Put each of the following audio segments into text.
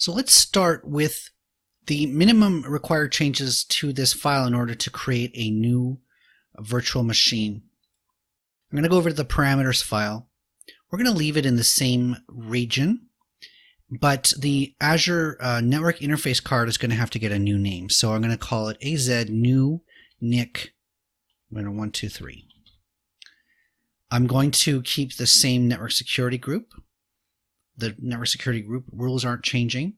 So let's start with the minimum required changes to this file in order to create a new virtual machine. I'm going to go over to the parameters file. We're going to leave it in the same region, but the Azure network interface card is going to have to get a new name. So I'm going to call it AZ new NIC 123. I'm going to keep the same network security group. The network security group rules aren't changing.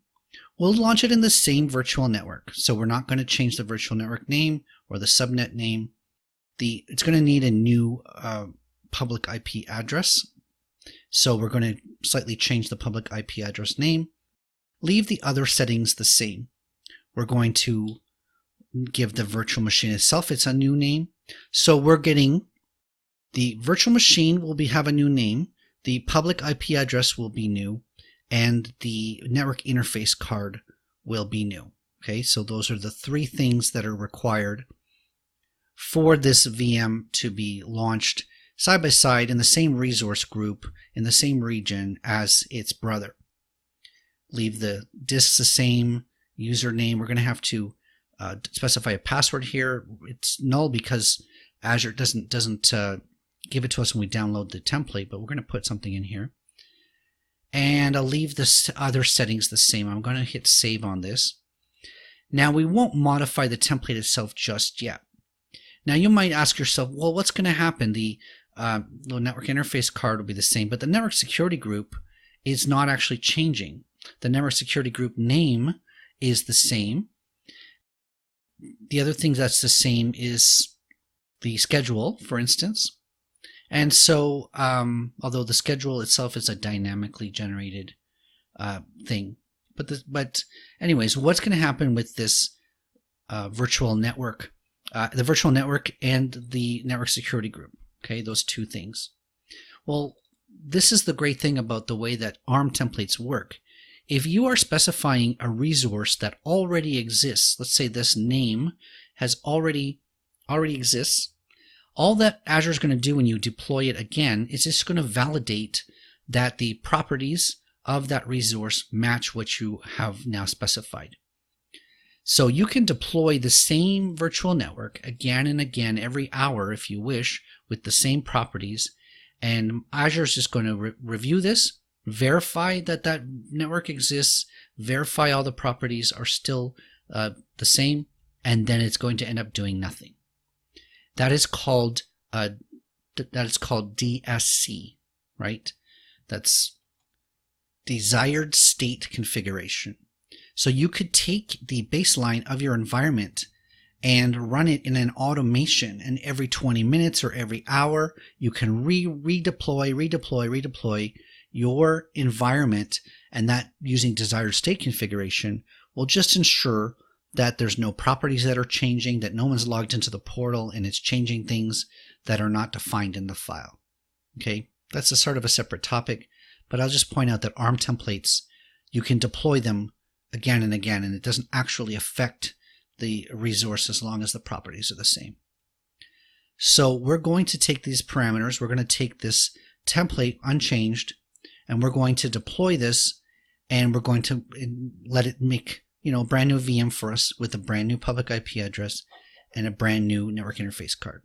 We'll launch it in the same virtual network. So we're not going to change the virtual network name or the subnet name. It's going to need a new public IP address. So we're going to slightly change the public IP address name. Leave the other settings the same. We're going to give the virtual machine itself its a new name. So we're getting the virtual machine will have a new name. The public IP address will be new, and the network interface card will be new. Okay, so those are the three things that are required for this VM to be launched side by side in the same resource group in the same region as its brother. Leave the disks the same, username. We're going to have to specify a password here. It's null because Azure doesn't give it to us when we download the template, but we're going to put something in here. And I'll leave the other settings the same. I'm going to hit save on this. Now we won't modify the template itself just yet. Now you might ask yourself, well, what's going to happen? The network interface card will be the same, but the network security group is not actually changing. The network security group name is the same. The other thing that's the same is the schedule, for instance. And so, although the schedule itself is a dynamically generated thing, but anyways, what's going to happen with this virtual network, the virtual network and the network security group? Okay, those two things. Well, this is the great thing about the way that ARM templates work. If you are specifying a resource that already exists, let's say this name has already exists. All that Azure is going to do when you deploy it again is it's going to validate that the properties of that resource match what you have now specified. So you can deploy the same virtual network again and again every hour if you wish with the same properties, and Azure is just going to review this, verify that that network exists, verify all the properties are still the same, and then it's going to end up doing nothing. That is called DSC, right? That's desired state configuration. So you could take the baseline of your environment and run it in an automation, and every 20 minutes or every hour you can redeploy your environment, and that using desired state configuration will just ensure that there's no properties that are changing, that no one's logged into the portal and it's changing things that are not defined in the file. Okay, that's a sort of a separate topic, but I'll just point out that ARM templates, you can deploy them again and again, and it doesn't actually affect the resource as long as the properties are the same. So we're going to take these parameters, we're going to take this template unchanged, and we're going to deploy this, and we're going to let it make a brand new VM for us with a brand new public IP address and a brand new network interface card.